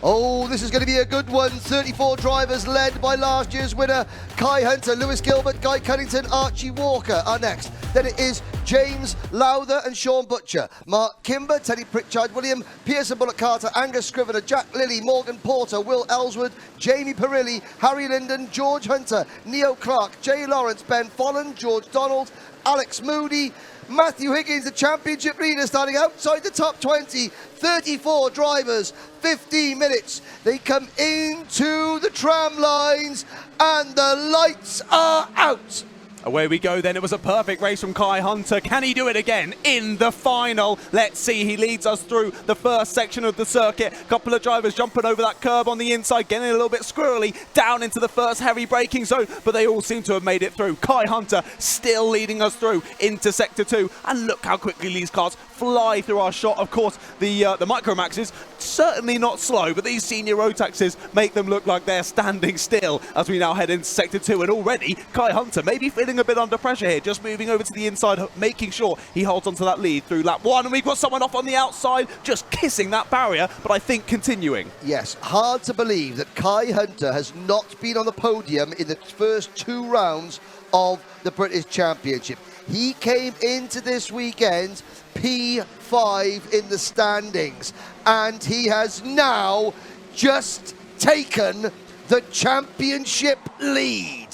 Oh, this is going to be a good one. 34 drivers led by last year's winner, Kai Hunter, Lewis Gilbert, Guy Cunnington, Archie Walker are next. Then it is James Lowther and Sean Butcher, Mark Kimber, Teddy Pritchard, William Pearson, Bullock Carter, Angus Scrivener, Jack Lilly, Morgan Porter, Will Ellswood, Jamie Perilli, Harry Linden, George Hunter, Neo Clark, Jay Lawrence, Ben Follen, George Donald, Alex Moody, Matthew Higgins, the championship leader, starting outside the top 20. 34 drivers, 15 minutes. They come into the tram lines and the lights are out. Away we go then. It was a perfect race from Kai Hunter. Can he do it again in the final? Let's see. He leads us through the first section of the circuit. Couple of drivers jumping over that curb on the inside, getting a little bit squirrely down into the first heavy braking zone, but they all seem to have made it through. Kai Hunter still leading us through into Sector 2. And look how quickly these cars fly through our shot. Of course, the Micromaxes, certainly not slow, but these senior Rotaxes make them look like they're standing still as we now head into Sector 2. And already, Kai Hunter maybe feeling a bit under pressure here, just moving over to the inside, making sure he holds onto that lead through lap 1. And we've got someone off on the outside, just kissing that barrier, but I think continuing. Yes, hard to believe that Kai Hunter has not been on the podium in the first 2 rounds of the British Championship. He came into this weekend P5 in the standings, and he has now just taken the championship lead.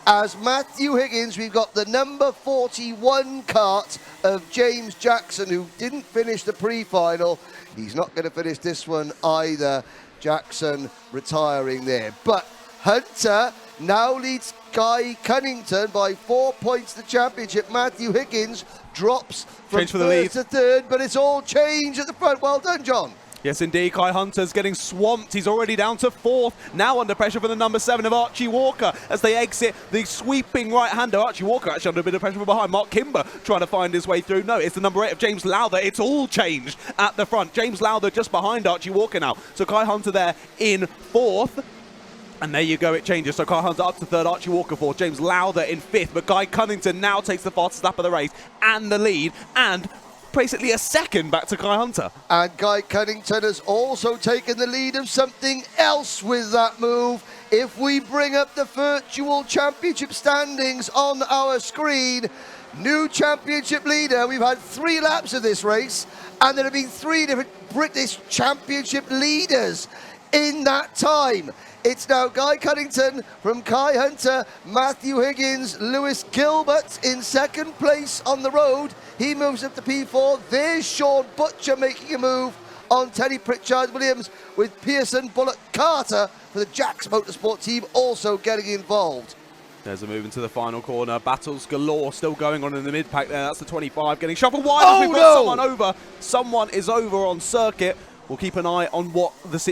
As Matthew Higgins, we've got the number 41 kart of James Jackson, who didn't finish the pre-final. He's not going to finish this one either. Jackson retiring there. But Hunter now leads Guy Cunnington by 4 points to the championship. Matthew Higgins drops from first to third, but it's all changed at the front. Well done, John. Yes, indeed. Kai Hunter's getting swamped. He's already down to 4th. Now under pressure for the number 7 of Archie Walker as they exit the sweeping right-hander. Archie Walker actually under a bit of pressure from behind. Mark Kimber trying to find his way through. No, it's the number 8 of James Lowther. It's all changed at the front. James Lowther just behind Archie Walker now. So Kai Hunter there in 4th. And there you go, it changes. So Kai Hunter up to 3rd, Archie Walker 4th, James Lowther in 5th. But Guy Cunnington now takes the fastest lap of the race and the lead. And basically a second back to Kai Hunter. And Guy Cunnington has also taken the lead of something else with that move. If we bring up the virtual championship standings on our screen, new championship leader. We've had 3 laps of this race, and there have been 3 different British championship leaders in that time. It's now Guy Cunnington from Kai Hunter, Matthew Higgins, Lewis Gilbert in 2nd place on the road. He moves up to P4. There's Sean Butcher making a move on Teddy Pritchard Williams, with Pearson, Bullock, Carter for the Jacks Motorsport team also getting involved. There's a move into the final corner. Battles galore still going on in the mid-pack there. That's the 25 getting shuffled wide. We've got someone over. Someone is over on circuit. We'll keep an eye on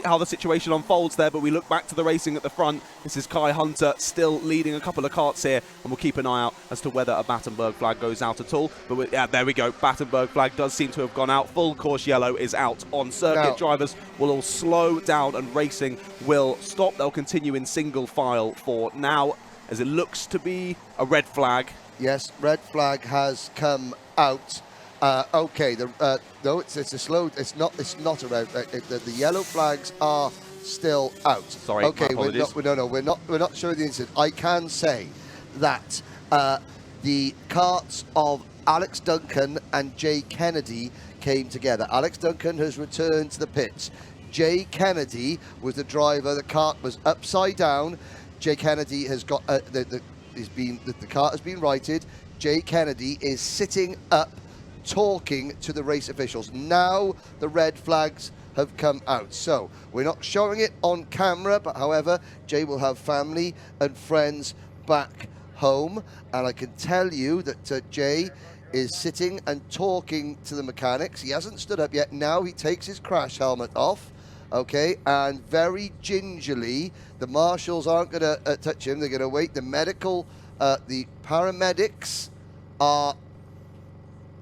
how the situation unfolds there, but we look back to the racing at the front. This is Kai Hunter still leading a couple of karts here, and we'll keep an eye out as to whether a Battenberg flag goes out at all. But yeah, there we go. Battenberg flag does seem to have gone out. Full course yellow is out on circuit. Now, drivers will all slow down and racing will stop. They'll continue in single file for now, as it looks to be a red flag. Yes, red flag has come out. Okay, no, it's a slow. It's not a red. The yellow flags are still out. Sorry, okay, we're not showing the incident. I can say that the karts of Alex Duncan and Jay Kennedy came together. Alex Duncan has returned to the pits. Jay Kennedy was the driver. The kart was upside down. Jay Kennedy has got the kart has been righted. Jay Kennedy is sitting up, talking to the race officials. Now the red flags have come out. So we're not showing it on camera, but however, Jay will have family and friends back home. And I can tell you that Jay is sitting and talking to the mechanics. He hasn't stood up yet. Now he takes his crash helmet off. Okay, and very gingerly, the marshals aren't going to touch him. They're going to wait. The paramedics are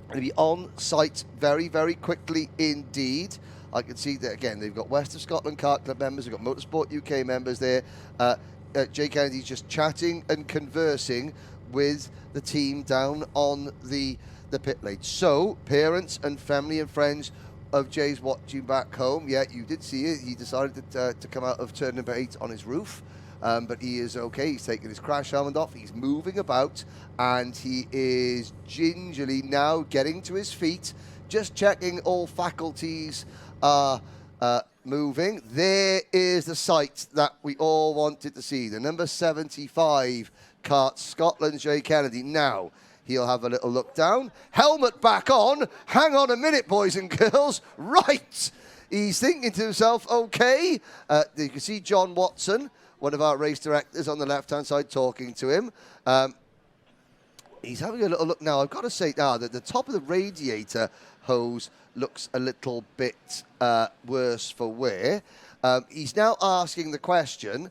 going to be on site very, very quickly indeed. I can see that again. They've got West of Scotland Kart Club members. They've got Motorsport UK members there. Jay Kennedy's just chatting and conversing with the team down on the pit lane. So parents and family and friends of Jay's watching back home. Yeah, you did see it. He decided to come out of turn number 8 on his roof. But he is okay. He's taking his crash helmet off. He's moving about. And he is gingerly now getting to his feet. Just checking all faculties are moving. There is the sight that we all wanted to see. The number 75 Kart, Scotland, Jay Kennedy. Now, he'll have a little look down. Helmet back on. Hang on a minute, boys and girls. Right. He's thinking to himself, okay. You can see John Watson, one of our race directors, on the left-hand side talking to him. He's having a little look now. I've got to say that the top of the radiator hose looks a little bit worse for wear. He's now asking the question,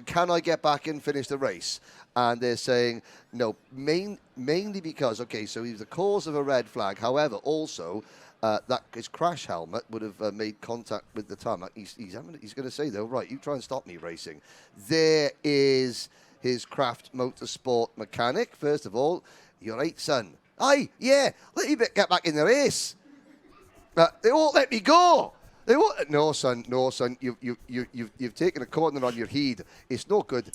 can I get back and finish the race? And they're saying, no, mainly because, okay, so he's the cause of a red flag. However, also, that his crash helmet would have made contact with the tarmac. He's going to say, though, right, you try and stop me racing. There is his Craft Motorsport mechanic. First of all, you're right, son. Aye, yeah, let me get back in the race. They won't let me go. They won't. No, son. You've taken a corner on your head. It's no good.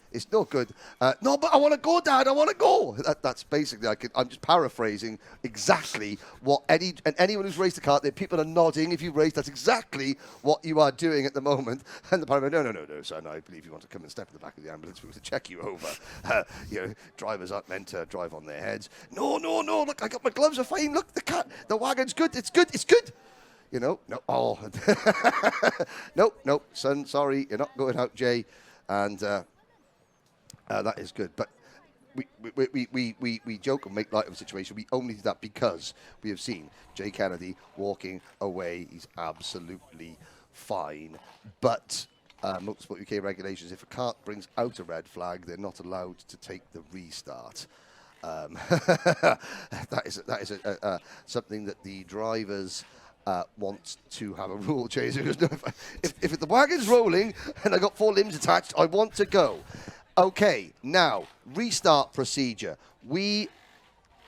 No, but I want to go, Dad. I want to go. That's basically. I'm just paraphrasing exactly what anyone who's raced a kart. People are nodding. If you race, that's exactly what you are doing at the moment. And the pilot, no, son. I believe you want to come and step in the back of the ambulance. We're going to check you over. Drivers aren't meant to drive on their heads. No. Look, I got my gloves are fine. Look, the wagon's good. It's good. No. Oh, no, son. Sorry, you're not going out, Jay, and that is good. But we joke and make light of the situation. We only do that because we have seen Jay Kennedy walking away. He's absolutely fine. But Motorsport UK regulations: if a kart brings out a red flag, they're not allowed to take the restart. That is something that the drivers want to have a rule change. If the wagon's rolling and I got 4 limbs attached, I want to go. Okay, now restart procedure. The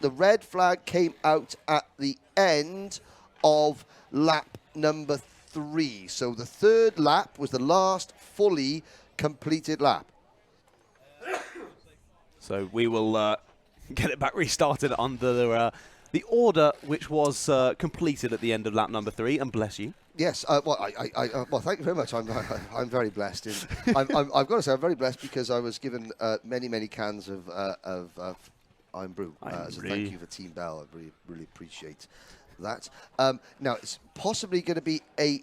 red flag came out at the end of lap number 3. So the 3rd lap was the last fully completed lap. So we will get it back restarted under the order which was completed at the end of lap number 3, and bless you. Yes, well, thank you very much. I'm very blessed. I've got to say, I'm very blessed because I was given many cans of Iron Brew as a thank you for Team Bell. I really appreciate that. Now, it's possibly going to be a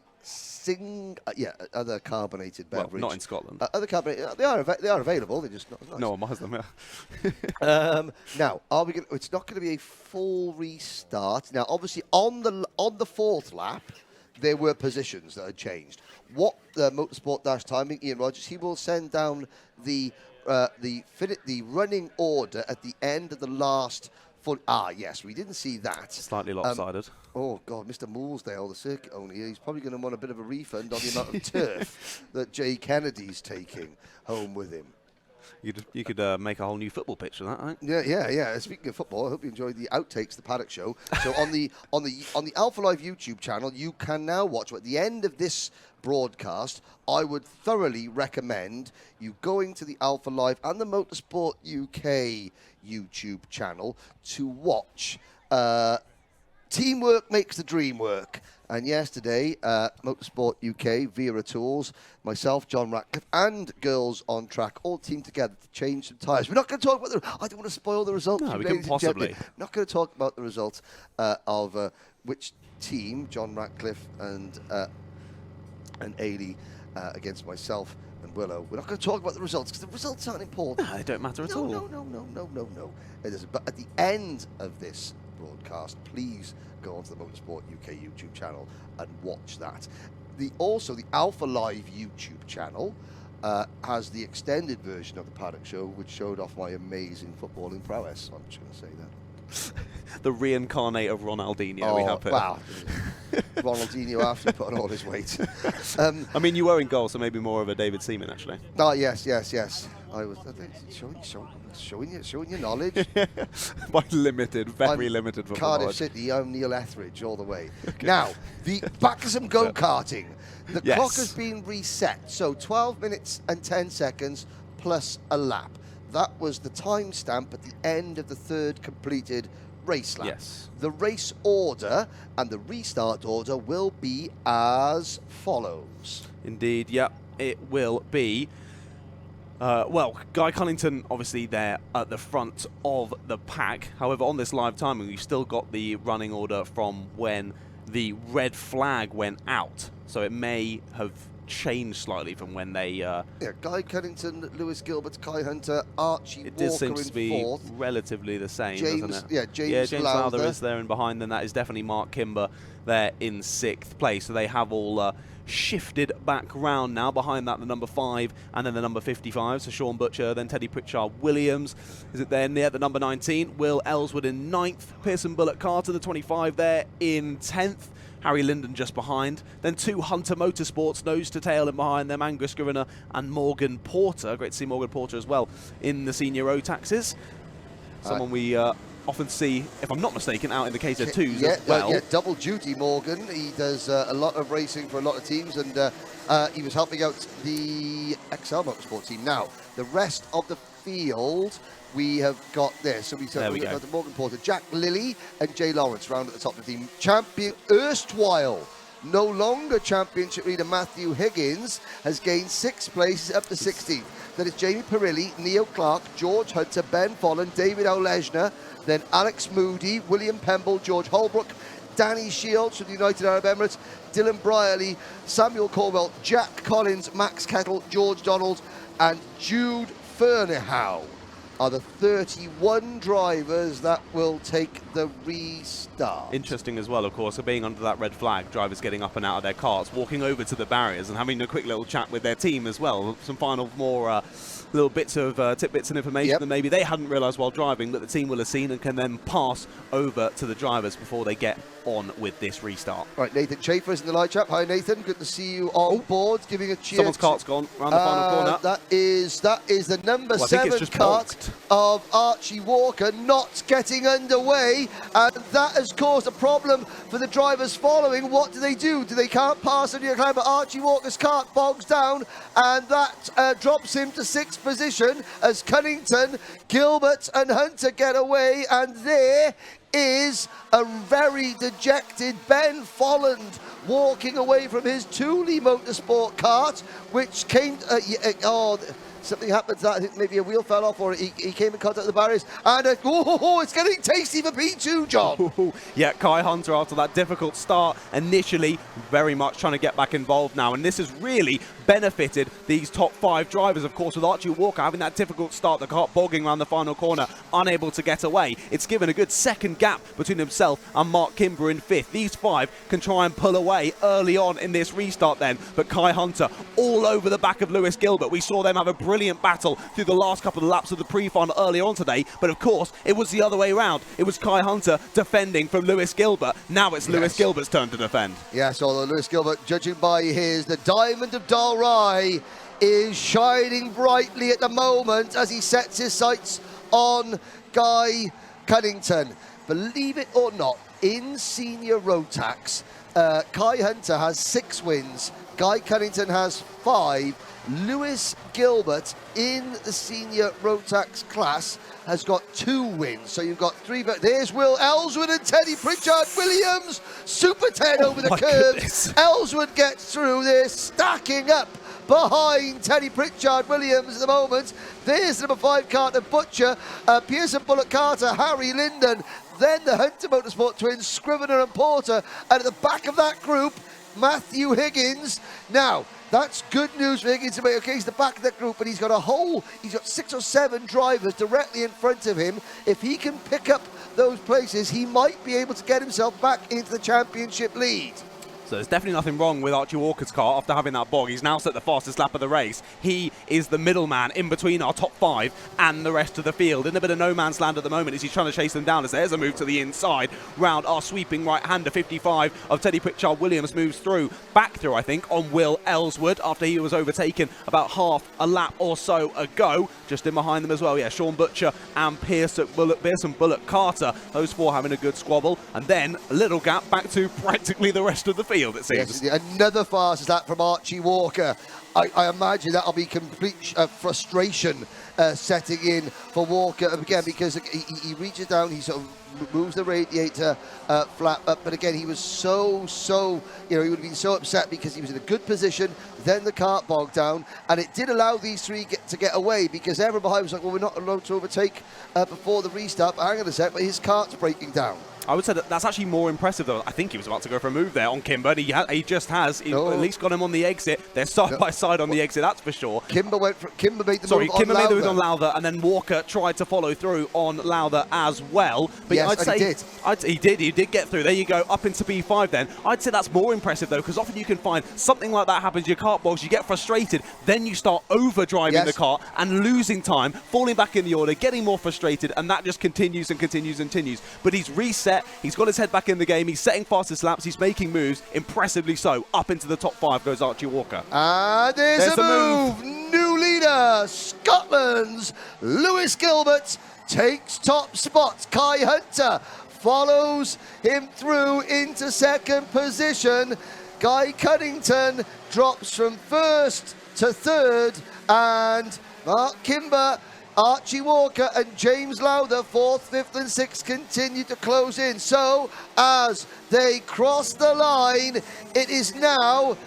other carbonated beverage. Well, not in Scotland. Other carbonated, they are available. They're just not. Nice. No one buys them. Yeah. Now, it's not going to be a full restart. Now, obviously, on the 4th lap, there were positions that had changed. What the Motorsport Timing, Ian Rogers, he will send down the running order at the end of the last. Yes, we didn't see that. Slightly lopsided. Oh, God, Mr. Moolsdale, the circuit owner, he's probably going to want a bit of a refund on the amount of turf that Jay Kennedy's taking home with him. You could make a whole new football pitch of that, right? Yeah. Speaking of football, I hope you enjoyed the outtakes, the Paddock Show. So on the Alpha Live YouTube channel, you can now watch. At the end of this broadcast, I would thoroughly recommend you going to the Alpha Live and the Motorsport UK YouTube channel to watch. Teamwork makes the dream work. And yesterday, Motorsport UK, Wera Tools, myself, John Ratcliffe, and Girls on Track all teamed together to change some tyres. We're not going to talk about I don't want to spoil the results. No, we couldn't possibly. We're not going to talk about the results of which team, John Ratcliffe and Ailey against myself and Willow. We're not going to talk about the results because the results aren't important. No, they don't matter at all. No. It isn't. But at the end of this broadcast, please go onto the Motorsport UK YouTube channel and watch that. Also, the Alpha Live YouTube channel has the extended version of the Paddock Show, which showed off my amazing footballing prowess. I'm just going to say that. The reincarnate of Ronaldinho we have here. Wow. Ronaldinho after he put on all his weight. I mean, you were in goal, so maybe more of a David Seaman, actually. Oh, yes. I was showing your knowledge. By limited, very limited football Cardiff knowledge. City, I'm Neil Etheridge all the way. Okay. Now, back to some go-karting. The clock has been reset, so 12 minutes and 10 seconds plus a lap. That was the timestamp at the end of the third completed race lap. Yes. The race order and the restart order will be as follows. Indeed, yeah, it will be. Well, Guy Cunnington, obviously, there at the front of the pack. However, on this live timing, we've still got the running order from when the red flag went out. So it may have changed slightly from when they... yeah, Guy Cunnington, Lewis Gilbert, Kai Hunter, Archie it Walker does seem to be fourth. Relatively the same, James, doesn't it? Yeah, James Lowther is there and behind them. That is definitely Mark Kimber there in 6th place. So they have all... shifted back round now. Behind that, the number 5 and then the number 55. So Sean Butcher, then Teddy Pritchard Williams. Is it there near the number 19? Will Ellswood in 9th. Pearson Bullock Carter, the 25 there in 10th. Harry Linden just behind. Then 2 Hunter Motorsports, nose to tail, and behind them Angus Scrivener and Morgan Porter. Great to see Morgan Porter as well in the senior Rotaxes. Someone we often see, if I'm not mistaken, out in the KZ2s as well. Yeah, double duty Morgan. He does a lot of racing for a lot of teams, and he was helping out the XL Motorsport team. Now, the rest of the field, we have got this. So we've got Morgan Porter, Jack Lilly, and Jay Lawrence round at the top of the team. Champion erstwhile, no longer championship leader Matthew Higgins has gained 6 places up to 16th. That is Jamie Perilli, Neil Clark, George Hunter, Ben Follen, David O'Lesner, then Alex Moody, William Pemble, George Holbrook, Danny Shields from the United Arab Emirates, Dylan Brierley, Samuel Corwell, Jack Collins, Max Kettle, George Donald, and Jude Fernehow are the 31 drivers that will take the restart. Interesting as well, of course, so being under that red flag, drivers getting up and out of their cars, walking over to the barriers and having a quick little chat with their team as well. Some final more little bits of tidbits and information that maybe they hadn't realised while driving that the team will have seen and can then pass over to the drivers before they get on with this restart. Right, Nathan Schaefer is in the live chat. Hi Nathan, good to see you on board, giving a cheer. Someone's cart's gone round the final corner. That is the number 7 cart of Archie Walker not getting underway, and that has caused a problem for the drivers following. What do? They can't pass on your climb, but Archie Walker's cart bogs down, and that drops him to 6th position as Cunnington, Gilbert and Hunter get away, and there is a very dejected Ben Folland walking away from his Thule Motorsport cart, which came... something happened to that. I think maybe a wheel fell off, or he came in contact with the barriers. And it's getting tasty for P2, John. Yeah, Kai Hunter, after that difficult start initially, very much trying to get back involved now. And this has really benefited these top 5 drivers, of course, with Archie Walker having that difficult start, the car bogging around the final corner, unable to get away. It's given a good second gap between himself and Mark Kimber in 5th. These 5 can try and pull away early on in this restart then, but Kai Hunter all over the back of Lewis Gilbert. We saw them have a brilliant battle through the last couple of laps of the pre-final early on today, but of course it was the other way around. It was Kai Hunter defending from Lewis Gilbert. Now it's Lewis Gilbert's turn to defend. Yes, although Lewis Gilbert, judging by the diamond of Dalry, is shining brightly at the moment as he sets his sights on Guy Cunnington. Believe it or not, in senior Rotax, Kai Hunter has 6 wins, Guy Cunnington has 5. Lewis Gilbert in the senior Rotax class has got 2 wins. So you've got 3. But there's Will Ellswood and Teddy Pritchard Williams. Super 10 over the curve. Ellswood gets through. They're stacking up behind Teddy Pritchard Williams at the moment. There's the number 5 Carter Butcher, Pearson Bullock Carter, Harry Linden. Then the Hunter Motorsport twins, Scrivener and Porter. And at the back of that group, Matthew Higgins. Now, that's good news for Higgins. Okay, he's the back of that group, but he's got 6 or 7 drivers directly in front of him. If he can pick up those places, he might be able to get himself back into the championship lead. So there's definitely nothing wrong with Archie Walker's car after having that bog. He's now set the fastest lap of the race. He is the middleman in between our top 5 and the rest of the field. In a bit of no man's land at the moment as he's trying to chase them down, as there's a move to the inside round our sweeping right-hander. 55 of Teddy Pritchard-Williams moves back through, I think, on Will Ellswood after he was overtaken about half a lap or so ago. Just in behind them as well, yeah, Sean Butcher and Pearson Bullock Carter, those 4 having a good squabble, and then a little gap back to practically the rest of the field, it seems. Yes, another fastest lap from Archie Walker. I imagine that'll be complete frustration setting in for Walker again, because he reaches down, he sort of moves the radiator flap up, but again, he was so, he would have been so upset because he was in a good position, then the kart bogged down, and it did allow these 3 to get away, because everyone behind was like, well, we're not allowed to overtake before the restart. Hang on a sec, but his kart's breaking down. I would say that's actually more impressive, though. I think he was about to go for a move there on Kimber. He just has. He at least got him on the exit. They're side by side on the exit, that's for sure. Kimber made the move Kimber made the move on Lowther, and then Walker tried to follow through on Lowther as well. But yes, I'd say he did. He did get through. There you go, up into P5 then. I'd say that's more impressive, though, because often you can find something like that happens, your kart bogs, you get frustrated, then you start overdriving the kart and losing time, falling back in the order, getting more frustrated, and that just continues and continues and continues. But he's reset, he's got his head back in the game, he's setting fastest laps, he's making moves, impressively so. Up into the top 5 goes Archie Walker. And there's a move. New leader, Scotland's Lewis Gilbert takes top spots. Kai Hunter follows him through into 2nd position. Guy Cunnington drops from 1st to 3rd, and Mark Kimber, Archie Walker and James Lowther, 4th, 5th and 6th, continue to close in. So as they cross the line, it is now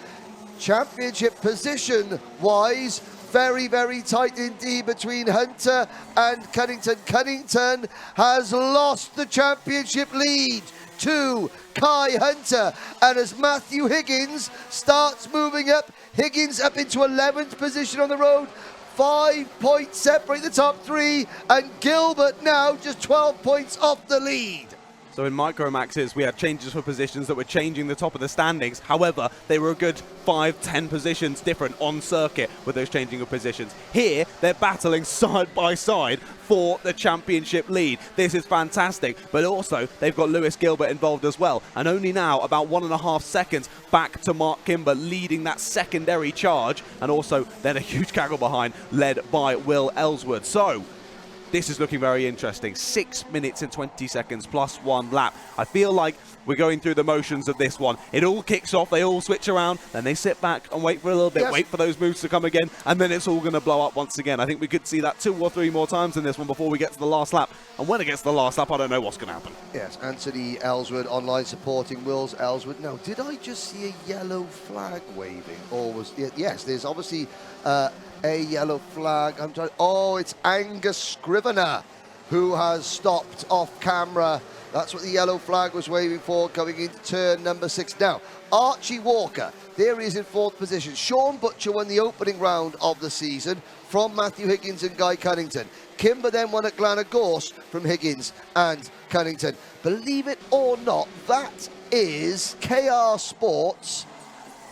championship position-wise very, very tight indeed between Hunter and Cunnington. Cunnington has lost the championship lead to Kai Hunter, and as Matthew Higgins starts moving up, Higgins up into 11th position on the road. 5 points separate the top 3, and Gilbert now just 12 points off the lead. So in Micromaxes, we had changes for positions that were changing the top of the standings. However, they were a good 5-10 positions different on circuit with those changing of positions. Here, they're battling side by side for the championship lead. This is fantastic, but also they've got Lewis Gilbert involved as well, and only now about 1.5 seconds back to Mark Kimber leading that secondary charge, and also then a huge gaggle behind led by Will Ellswood. So this is looking very interesting. 6 minutes and 20 seconds plus 1 lap. I feel like we're going through the motions of this one. It all kicks off, they all switch around, then they sit back and wait for a little bit, wait for those moves to come again, and then it's all going to blow up once again. I think we could see that 2 or 3 more times in this one before we get to the last lap. And when it gets to the last lap, I don't know what's going to happen. Yes, Anthony Ellswood online supporting Will's Ellswood. Now, did I just see a yellow flag waving? Or was it? Yes, there's obviously a yellow flag. Oh, it's Angus Scrivener who has stopped off camera. That's what the yellow flag was waving for, going into turn number 6. Now, Archie Walker, there he is in 4th position. Sean Butcher won the opening round of the season from Matthew Higgins and Guy Cunnington. Kimber then won at Glenagorse from Higgins and Cunnington. Believe it or not, that is KR Sports'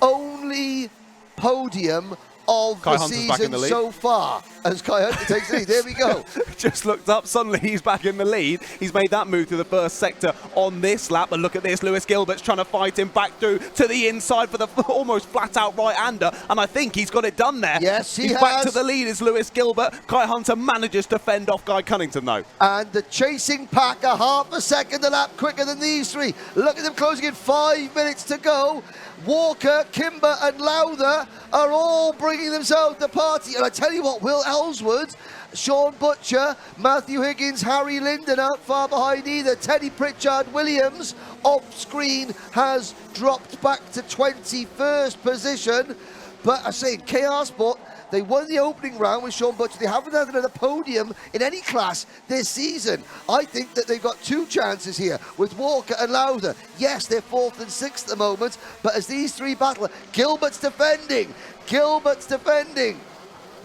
only podium of Kai the Hunter's season back in the lead so far, as Kai Hunter takes the lead. There we go. Just looked up, suddenly he's back in the lead. He's made that move to the first sector on this lap, and look at this, Lewis Gilbert's trying to fight him back through to the inside for the almost flat-out right-hander, and I think he's got it done there. Yes, he's back to the lead is Lewis Gilbert. Kai Hunter manages to fend off Guy Cunnington, though. And the chasing pack a half a second a lap quicker than these 3. Look at them closing in, 5 minutes to go. Walker, Kimber and Lowther are all bringing themselves to the party. And I tell you what, Will Ellswood, Sean Butcher, Matthew Higgins, Harry Linden aren't far behind either. Teddy Pritchard-Williams off screen has dropped back to 21st position. But I say, KR Sport, they won the opening round with Sean Butcher. They haven't had another podium in any class this season. I think that they've got 2 chances here with Walker and Lowther. Yes, they're 4th and 6th at the moment, but as these 3 battle, Gilbert's defending.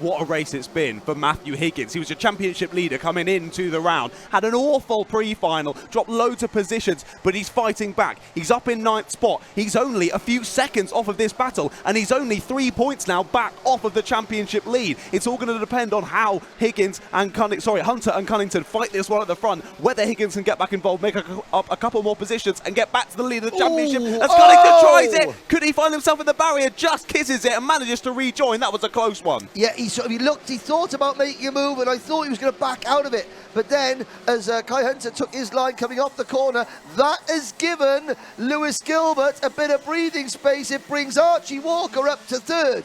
what a race it's been for Matthew Higgins. He was a championship leader coming into the round, had an awful pre-final, dropped loads of positions, but he's fighting back. He's up in 9th spot. He's only a few seconds off of this battle, and he's only 3 points now back off of the championship lead. It's all going to depend on how Higgins and Hunter and Cunnington fight this one at the front, whether Higgins can get back involved, make up a couple more positions, and get back to the lead of the championship. As Cunnington tries it, could he find himself in the barrier? Just kisses it and manages to rejoin. That was a close one. Yeah, he thought about making a move, and I thought he was going to back out of it. But then, as Kai Hunter took his line coming off the corner, that has given Lewis Gilbert a bit of breathing space. It brings Archie Walker up to 3rd.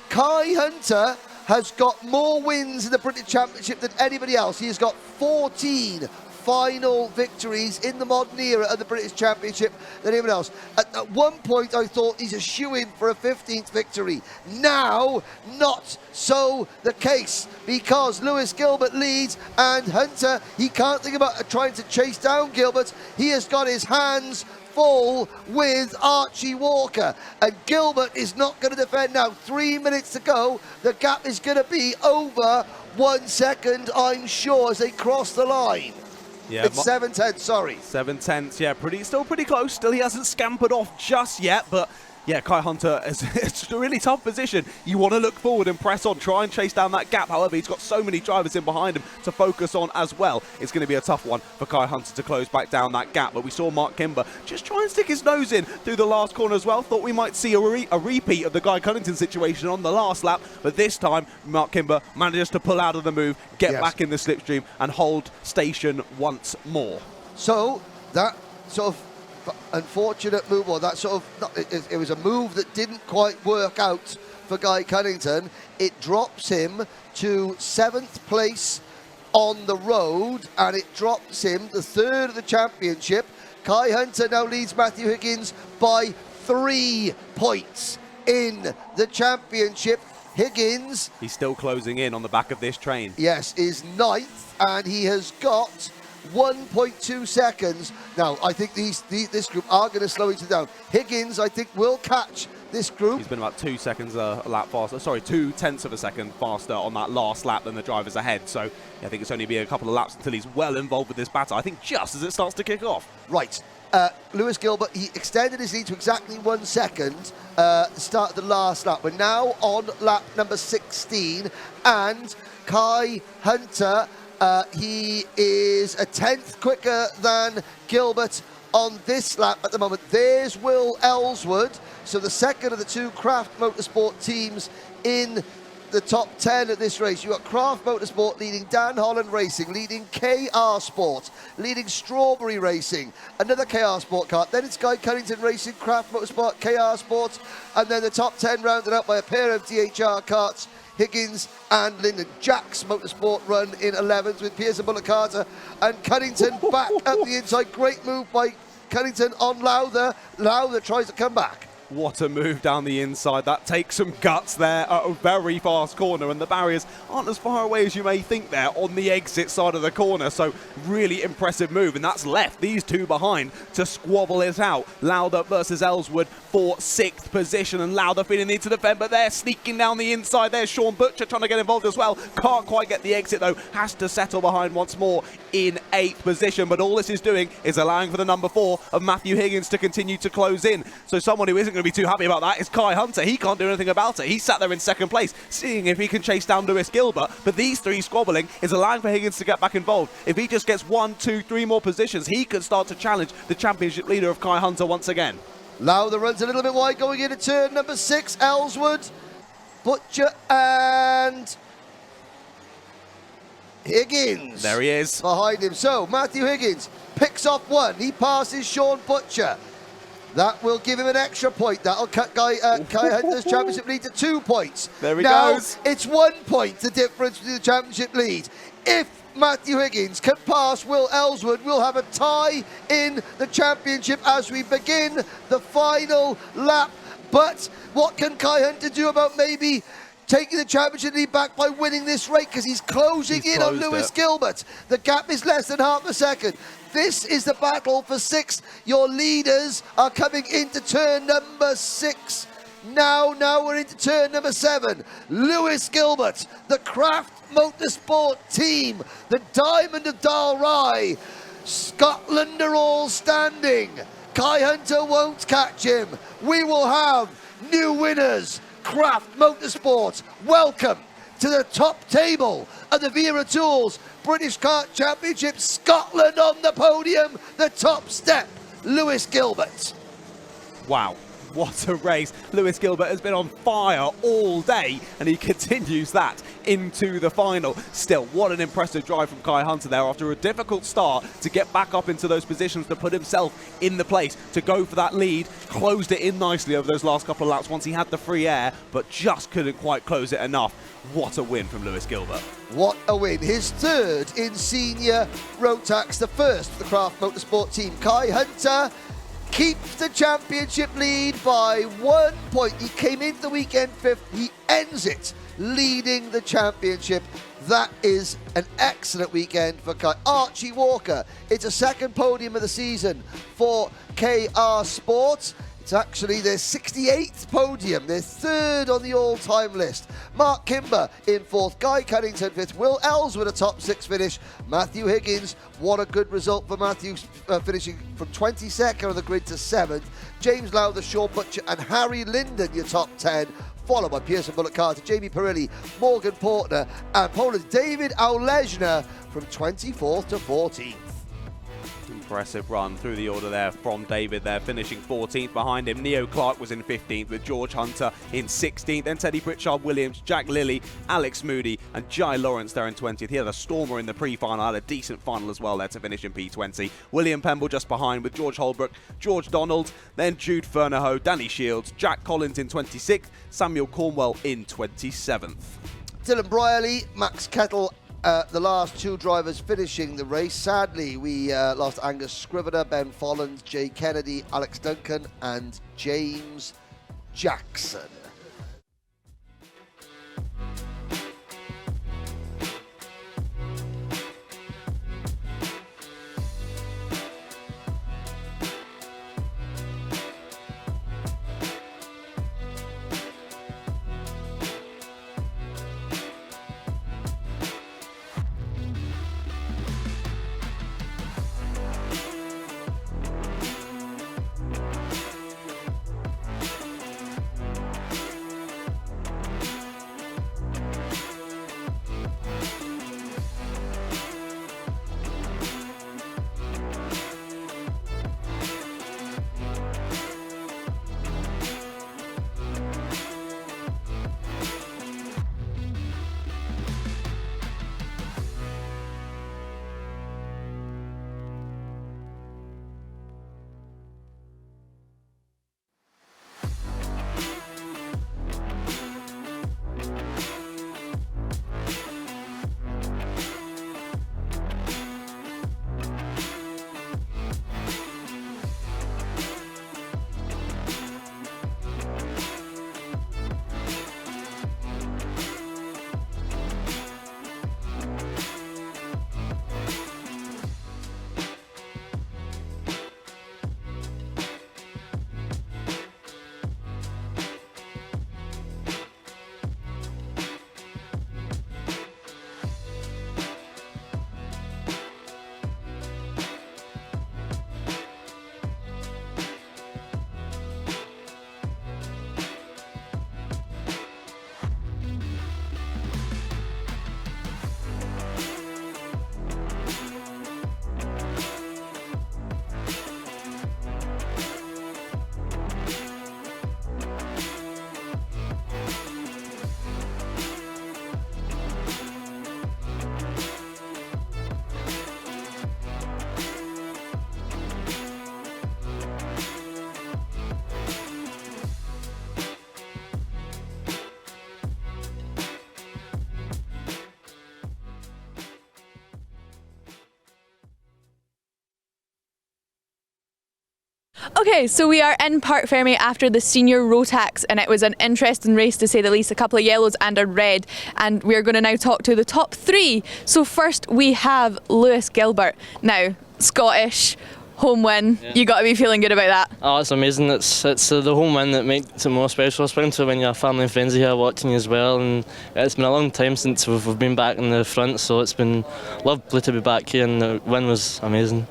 Kai Hunter has got more wins in the British Championship than anybody else. He has got 14 final victories in the modern era of the British Championship than anyone else. At one point, I thought he's a shoo-in for a 15th victory. Now, not so the case, because Lewis Gilbert leads, and Hunter, he can't think about trying to chase down Gilbert. He has got his hands full with Archie Walker, and Gilbert is not going to defend now. 3 minutes to go. The gap is going to be over 1 second, I'm sure, as they cross the line. Yeah, it's 7/10, sorry. 7/10, yeah, still pretty close. Still, he hasn't scampered off just yet, but yeah, Kai Hunter it's a really tough position. You want to look forward and press on, try and chase down that gap. However, he's got so many drivers in behind him to focus on as well. It's going to be a tough one for Kai Hunter to close back down that gap. But we saw Mark Kimber just try and stick his nose in through the last corner as well. Thought we might see a repeat of the Guy Cunnington situation on the last lap. But this time, Mark Kimber manages to pull out of the move, get back in the slipstream and hold station once more. So, that sort of unfortunate move, or that sort of, it was a move that didn't quite work out for Guy Cunnington. It drops him to 7th place on the road, and it drops him the 3rd of the championship. Kai Hunter now leads Matthew Higgins by 3 points in the championship. Higgins, he's still closing in on the back of this train. Yes, is 9th, and he has got 1.2 seconds. Now, I think this group are going to slow each other down. Higgins, I think, will catch this group. He's been about 2 seconds a lap faster. Sorry, 0.2 of a second faster on that last lap than the drivers ahead. So I think it's only be a couple of laps until he's well involved with this battle. I think just as it starts to kick off. Right. Lewis Gilbert, he extended his lead to exactly 1 second the start of the last lap. We're now on lap number 16, and Kai Hunter, he is a 10th quicker than Gilbert on this lap at the moment. There's Will Ellswood, so the second of the 2 Craft Motorsport teams in the top 10 of this race. You've got Craft Motorsport leading Dan Holland Racing, leading KR Sport, leading Strawberry Racing, another KR Sport kart. Then it's Guy Cunnington Racing, Craft Motorsport, KR Sport, and then the top 10 rounded up by a pair of DHR karts, Higgins and Lyndon. Jack's Motorsport run in 11th with Pearson Bullock Carter, and Cunnington back up the inside. Great move by Cunnington on Lowther. Lowther tries to come back. What a move down the inside. That takes some guts there at a very fast corner, and the barriers aren't as far away as you may think there on the exit side of the corner. So really impressive move, and that's left these 2 behind to squabble it out. Lowther versus Ellswood for 6th position, and Lowther feeling the need to defend, but they're sneaking down the inside. There's Sean Butcher trying to get involved as well. Can't quite get the exit though. Has to settle behind once more in 8th position. But all this is doing is allowing for the number 4 of Matthew Higgins to continue to close in. So someone who isn't going to be too happy about that is Kai Hunter. He can't do anything about it. He sat there in 2nd place, seeing if he can chase down Lewis Gilbert. But these 3 squabbling is allowing for Higgins to get back involved. If he just gets 1, 2, 3 more positions, he could start to challenge the championship leader of Kai Hunter once again. Lowther runs a little bit wide going into turn number 6. Ellswood, Butcher and Higgins. There he is. Behind him. So Matthew Higgins picks off 1. He passes Sean Butcher. That will give him an extra point. That'll cut Kai Hunter's championship lead to 2 points. There he now, goes. It's 1 point, the difference between the championship lead. If Matthew Higgins can pass Will Ellswood, we'll have a tie in the championship as we begin the final lap. But what can Kai Hunter do about maybe taking the championship lead back by winning this race? Because he's closing in on Lewis Gilbert. The gap is less than half a second. This is the battle for 6th. Your leaders are coming into turn number 6. Now we're into turn number 7. Lewis Gilbert, the Craft Motorsport team, the Diamond of Dalry. Scotland are all standing. Kai Hunter won't catch him. We will have new winners. Craft Motorsport, welcome to the top table of the Wera Tools British Kart Championship. Scotland on the podium, the top step, Lewis Gilbert. Wow. What a race. Lewis Gilbert has been on fire all day, and he continues that into the final. Still, what an impressive drive from Kai Hunter there after a difficult start to get back up into those positions to put himself in the place to go for that lead. Closed it in nicely over those last couple of laps once he had the free air, but just couldn't quite close it enough. What a win from Lewis Gilbert. What a win. His third in senior Rotax, the first for the Craft Motorsport team. Kai Hunter keeps the championship lead by 1 point. He came into the weekend 5th. He ends it leading the championship. That is an excellent weekend for Kai. Archie Walker, it's a second podium of the season for KR Sports. It's actually their 68th podium, their third on the all-time list. Mark Kimber in 4th, Guy Cunnington 5th, Will Ellsworth a top 6 finish. Matthew Higgins, what a good result for Matthew, finishing from 22nd on the grid to 7th. James Lowther, Sean Butcher and Harry Linden, your top 10. Followed by Pearson Bullock Carter, Jamie Pirelli, Morgan Portner and Poland's David Aulezna from 24th to 14th. Impressive run through the order there from David there, finishing 14th. Behind him, Neo Clark was in 15th with George Hunter in 16th. Then Teddy Pritchard Williams, Jack Lilly, Alex Moody and Jai Lawrence there in 20th. He had a stormer in the pre-final, had a decent final as well there to finish in P20. William Pemble just behind with George Holbrook, George Donald, then Jude Fernahoe, Danny Shields, Jack Collins in 26th, Samuel Cornwell in 27th. Dylan Brierley, Max Kettle, the last two drivers finishing the race. Sadly, we lost Angus Scrivener, Ben Follins, Jay Kennedy, Alex Duncan and James Jackson. Okay, so we are in Parc Fermé after the senior Rotax, and it was an interesting race to say the least. A couple of yellows and a red, and we're going to now talk to the top three. So first we have Lewis Gilbert. Now, Scottish, home win. Yeah. You got to be feeling good about that. Oh, it's amazing. It's the home win that makes it more special, especially when your family and friends are here watching you as well. And it's been a long time since we've been back in the front, so it's been lovely to be back here, and the win was amazing.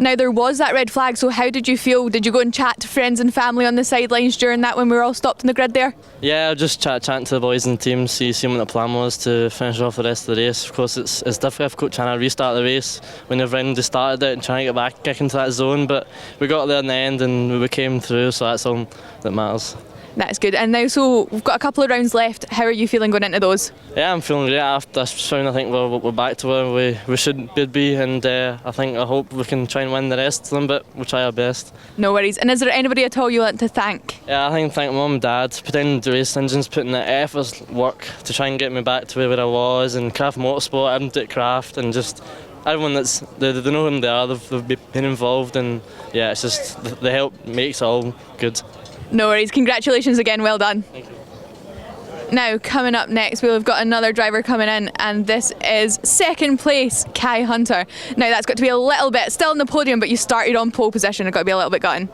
Now, there was that red flag, so how did you feel? Did you go and chat to friends and family on the sidelines during that when we were all stopped in the grid there? Yeah, just chatting to the boys and the team, see what the plan was to finish off the rest of the race. Of course, it's difficult trying to restart the race when you've already started it and trying to get back into that zone, but we got there in the end and we came through, so that's all that matters. That's good. And now, so we've got a couple of rounds left. How are you feeling going into those? Yeah, I'm feeling great after this round. I think we're back to where we should be, and I hope we can try and win the rest of them, but we'll try our best. No worries. And is there anybody at all you want to thank? Yeah, I think thank Mum and Dad, putting the race engines, putting the efforts work to try and get me back to where I was, and Craft Motorsport, everyone at Craft, and just everyone they know who they are, they've been involved, and yeah, it's just the help makes it all good. No worries. Congratulations again. Well done. Thank you. Now, coming up next, we've got another driver coming in, and this is second place, Kai Hunter. Now, that's got to be a little bit still in the podium, but you started on pole position. It's got to be a little bit gutting.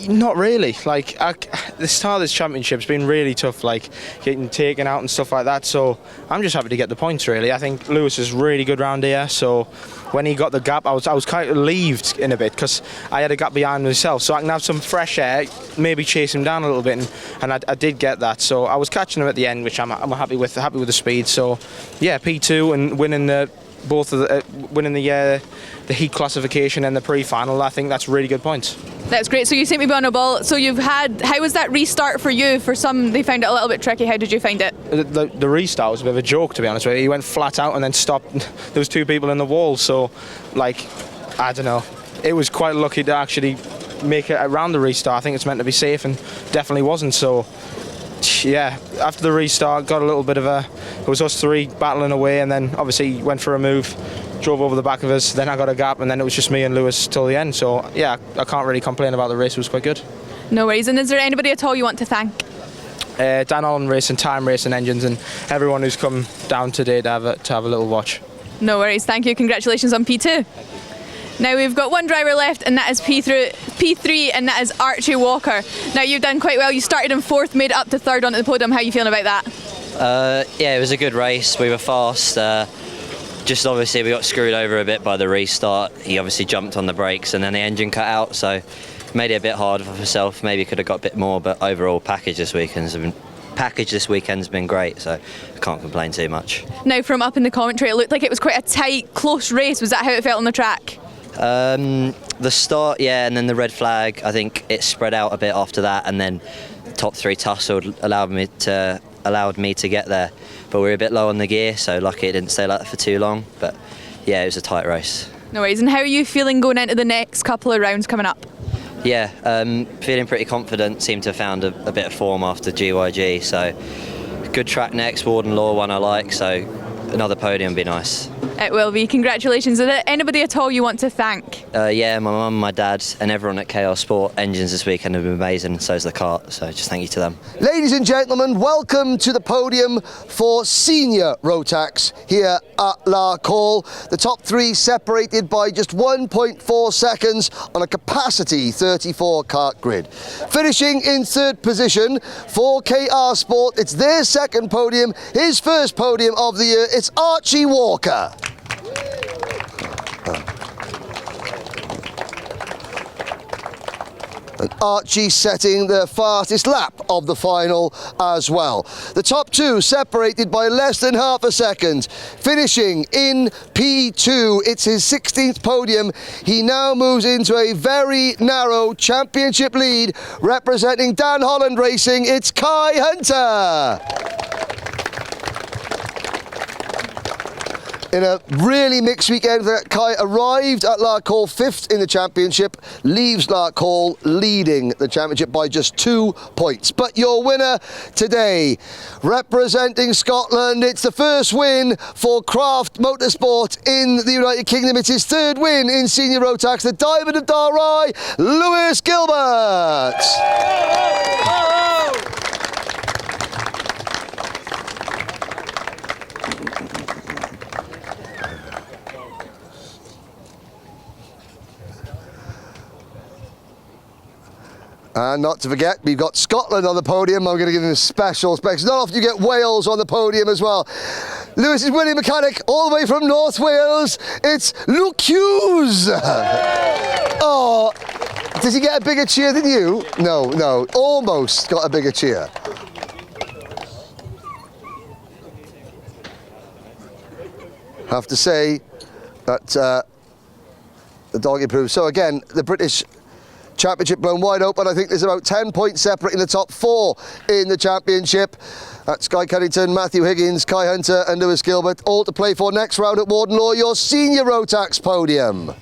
Not really. Like the start of this championship's been really tough, like getting taken out and stuff like that. So I'm just happy to get the points. Really, I think Lewis is really good round here. So when he got the gap, I was kind of relieved in a bit because I had a gap behind myself, so I can have some fresh air, maybe chase him down a little bit, and I did get that. So I was catching him at the end, which I'm happy with. Happy with the speed. So yeah, P2 and winning the heat classification and the pre-final. I think that's really good points. That's great. So you seem to be on a ball. So how was that restart for you? For some, they found it a little bit tricky. How did you find it? The restart was a bit of a joke, to be honest with you. He went flat out and then stopped. There was two people in the wall, so like, I don't know. It was quite lucky to actually make it around the restart. I think it's meant to be safe and definitely wasn't. So yeah, after the restart, got a little bit of it was us three battling away, and then obviously went for a move, drove over the back of us, then I got a gap, and then it was just me and Lewis till the end. So yeah, I can't really complain about the race. It was quite good. No worries. And is there anybody at all you want to thank? Dan Holland Racing, Time Racing Engines, and everyone who's come down today to have a little watch. No worries. Thank you. Congratulations on P2. Now we've got one driver left, and that is P3, and that is Archie Walker. Now you've done quite well. You started in fourth, made it up to third onto the podium. How are you feeling about that? Yeah, it was a good race. We were fast. Just obviously we got screwed over a bit by the restart. He obviously jumped on the brakes, and then the engine cut out, so made it a bit harder for himself. Maybe could have got a bit more, but overall package this weekend's been great, so I can't complain too much. Now from up in the commentary, it looked like it was quite a tight, close race. Was that how it felt on the track? The start, yeah, and then the red flag, I think it spread out a bit after that, and then top three tussled, allowed me to get there, but we were a bit low on the gear, so lucky it didn't stay like that for too long. But yeah, it was a tight race. No worries. And how are you feeling going into the next couple of rounds coming up? Yeah, feeling pretty confident. Seem to have found a bit of form after GYG, so good track next. Warden Law one I like, so another podium would be nice. It will be. Congratulations. Is there anybody at all you want to thank? Yeah, my mum, my dad, and everyone at KR Sport Engines this weekend have been amazing, so is the Kart, so just thank you to them. Ladies and gentlemen, welcome to the podium for senior Rotax here at Larkhall. The top three separated by just 1.4 seconds on a capacity 34 kart grid. Finishing in third position for KR Sport, it's their second podium, his first podium of the year, it's Archie Walker. And Archie setting the fastest lap of the final as well. The top two separated by less than half a second. Finishing in P2, it's his 16th podium. He now moves into a very narrow championship lead. Representing Dan Holland Racing, it's Kai Hunter. In a really mixed weekend, Kai arrived at Larkhall 5th in the championship, leaves Larkhall leading the championship by just 2 points. But your winner today, representing Scotland, it's the first win for Craft Motorsport in the United Kingdom. It's his third win in senior Rotax, the Diamond of Dalry, Lewis Gilbert. And not to forget, we've got Scotland on the podium. I'm going to give them a special. Not often you get Wales on the podium as well. Lewis is winning mechanic all the way from North Wales. It's Luke Hughes. Oh, does he get a bigger cheer than you? No, no, almost got a bigger cheer. Have to say that the dog improved. So again, the British Championship blown wide open. I think there's about 10 points separating the top 4 in the championship. That's Guy Cunnington, Matthew Higgins, Kai Hunter and Lewis Gilbert, all to play for next round at Warden Law, your senior Rotax podium.